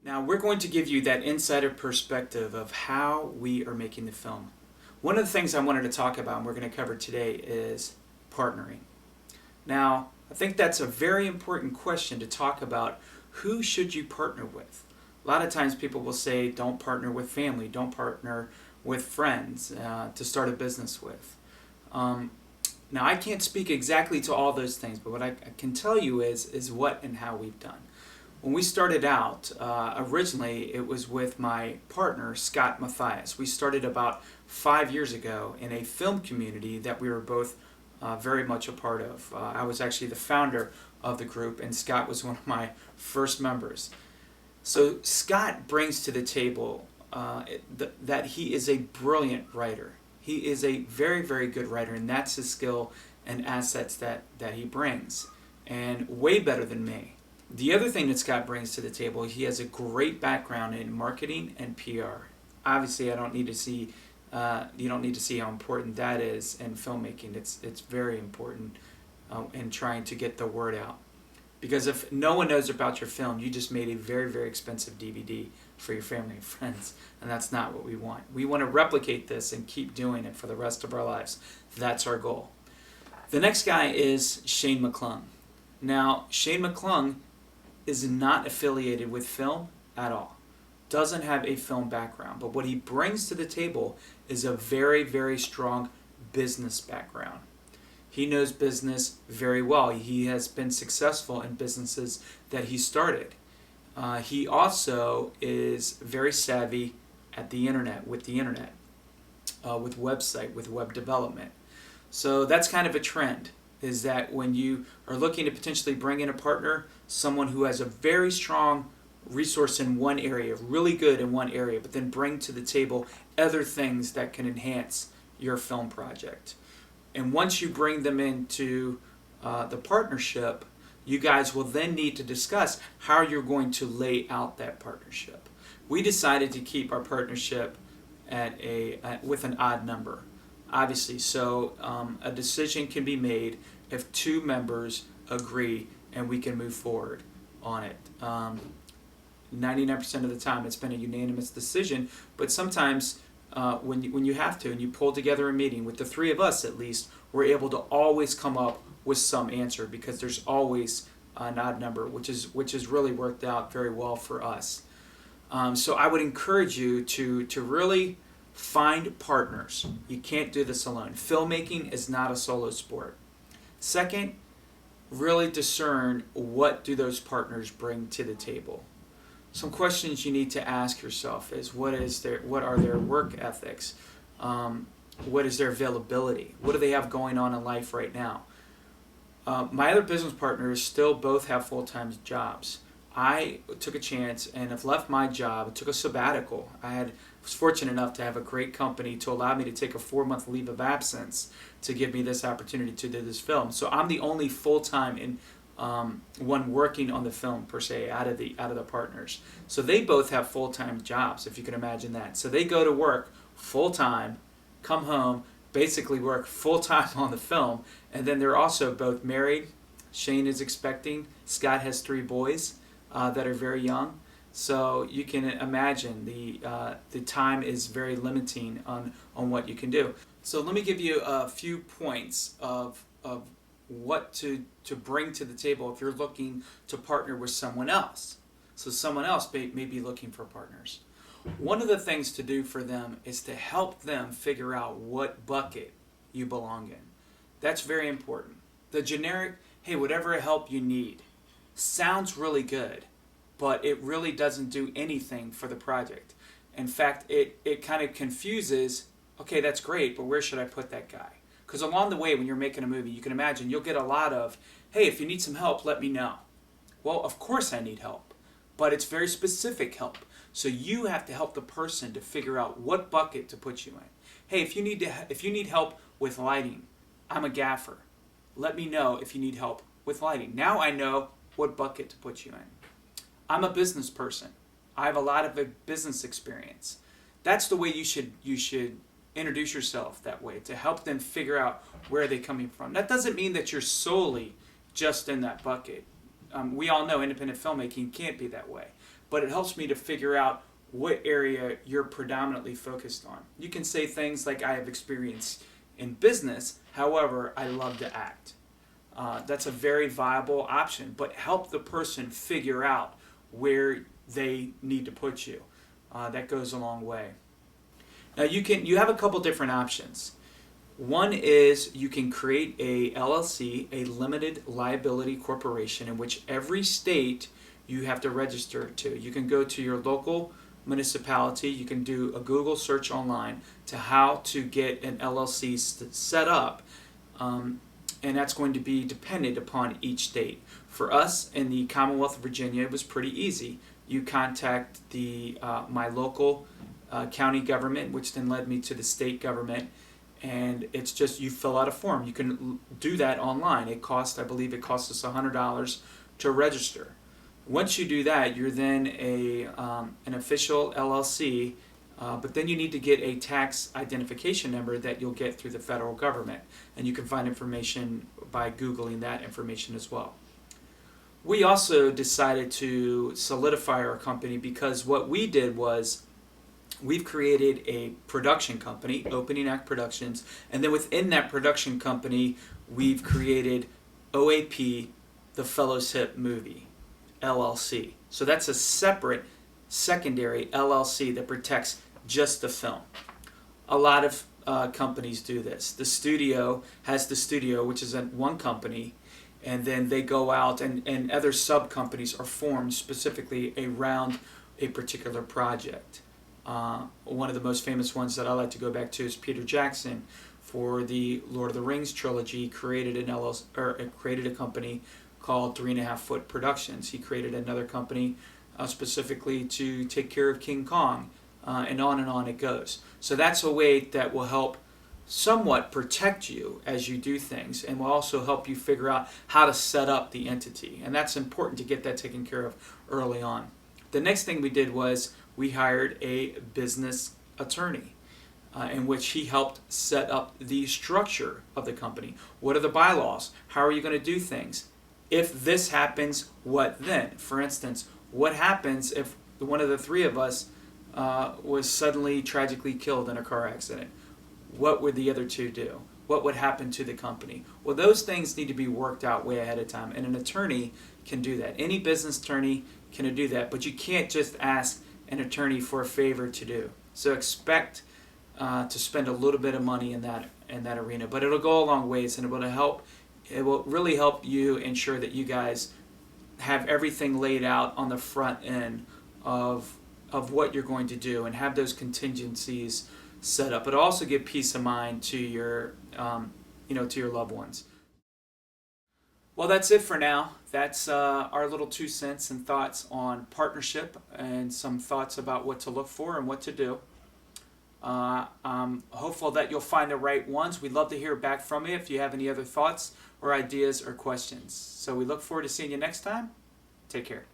Now we're going to give you that insider perspective of how we are making the film. One of the things I wanted to talk about and we're going to cover today is partnering. Now, I think that's a very important question to talk about. Who should you partner with? A lot of times people will say don't partner with family, don't partner with friends to start a business with. Um, Now I can't speak exactly to all those things, but what I can tell you is what and how we've done. When we started out, originally it was with my partner, Scott Matthias. We started about 5 years ago in a film community that we were both very much a part of. I was actually the founder of the group, and Scott was one of my first members. So Scott brings to the table that he is a brilliant writer. He is a very, very good writer, and that's his skill and assets that he brings, and way better than me. The other thing that Scott brings to the table, he has a great background in marketing and PR. Obviously, I don't need to see, you don't need to see how important that is in filmmaking. It's very important in trying to get the word out. Because if no one knows about your film, you just made a very, very expensive DVD for your family and friends, and that's not what we want. We want to replicate this and keep doing it for the rest of our lives. That's our goal. The next guy is Shane McClung. Now, Shane McClung is not affiliated with film at all. Doesn't have a film background, but what he brings to the table is a very, very strong business background. He knows business very well. He has been successful in businesses that he started. He also is very savvy at the internet, with website, with web development. So that's kind of a trend, is that when you are looking to potentially bring in a partner, someone who has a very strong resource in one area, really good in one area, but then bring to the table other things that can enhance your film project. And once you bring them into the partnership, you guys will then need to discuss how you're going to lay out that partnership. We decided to keep our partnership with an odd number, obviously. So a decision can be made if two members agree and we can move forward on it. 99% of the time it's been a unanimous decision, but sometimes when you have to and you pull together a meeting with the three of us, at least we're able to always come up with some answer, because there's always an odd number, which has really worked out very well for us. So I would encourage you to really find partners. You can't do this alone. Filmmaking is not a solo sport. Second, really discern what do those partners bring to the table. Some questions you need to ask yourself is what are their work ethics? What is their availability? What do they have going on in life right now? My other business partners still both have full-time jobs. I took a chance and have left my job, took a sabbatical. Was fortunate enough to have a great company to allow me to take a 4-month leave of absence to give me this opportunity to do this film. So I'm the only full-time one working on the film per se out of the partners. So they both have full-time jobs, if you can imagine that. So they go to work full-time, come home, basically work full-time on the film, and then they're also both married. Shane is expecting. Scott has 3 boys that are very young. So you can imagine the time is very limiting on what you can do. So let me give you a few points of what to bring to the table if you're looking to partner with someone else. So someone else may be looking for partners. One of the things to do for them is to help them figure out what bucket you belong in. That's very important. The generic, hey, whatever help you need, sounds really good, but it really doesn't do anything for the project. In fact, it kind of confuses, okay, that's great, but where should I put that guy? Because along the way, when you're making a movie, you can imagine you'll get a lot of, hey, if you need some help, let me know. Well, of course I need help, but it's very specific help. So you have to help the person to figure out what bucket to put you in. Hey, if you need help with lighting, I'm a gaffer. Let me know if you need help with lighting. Now I know what bucket to put you in. I'm a business person. I have a lot of business experience. That's the way you should introduce yourself that way, to help them figure out where they're coming from. That doesn't mean that you're solely just in that bucket. We all know independent filmmaking can't be that way. but it helps me to figure out what area you're predominantly focused on. You can say things like, I have experience in business, however, I love to act. That's a very viable option, but help the person figure out where they need to put you. That goes a long way. Now you have a couple different options. One is you can create a LLC, a limited liability corporation, in which every state you have to register to. You can go to your local municipality, you can do a Google search online to how to get an LLC set up, and that's going to be dependent upon each state. For us in the Commonwealth of Virginia, it was pretty easy. You contact my local county government, which then led me to the state government, and it's just you fill out a form. You can do that online. I believe it costs us $100 to register. Once you do that, you're then an official LLC, but then you need to get a tax identification number that you'll get through the federal government, and you can find information by Googling that information as well. We also decided to solidify our company because what we did was we've created a production company, Opening Act Productions, and then within that production company, we've created OAP, the Fellowship Movie, LLC. So that's a separate secondary LLC that protects just the film. A lot of companies do this. The studio has the studio, which is one company, and then they go out and other sub-companies are formed specifically around a particular project. One of the most famous ones that I like to go back to is Peter Jackson. For the Lord of the Rings trilogy, created a company called 3.5 Foot Productions. He created another company specifically to take care of King Kong, and on it goes. So that's a way that will help somewhat protect you as you do things, and will also help you figure out how to set up the entity. And that's important to get that taken care of early on. The next thing we did was we hired a business attorney, in which he helped set up the structure of the company. What are the bylaws? How are you going to do things? If this happens, what then? For instance, what happens if one of the three of us was suddenly tragically killed in a car accident? What would the other two do? What would happen to the company? Well, those things need to be worked out way ahead of time, and an attorney can do that. Any business attorney can do that, but you can't just ask an attorney for a favor to do. So expect to spend a little bit of money in that arena, but it'll go a long ways, and it will really help you ensure that you guys have everything laid out on the front end of what you're going to do, and have those contingencies set up. It'll also give peace of mind to your to your loved ones. Well, that's it for now. That's our little 2 cents and thoughts on partnership, and some thoughts about what to look for and what to do. I'm hopeful that you'll find the right ones. We'd love to hear back from you if you have any other thoughts or ideas or questions. So we look forward to seeing you next time. Take care.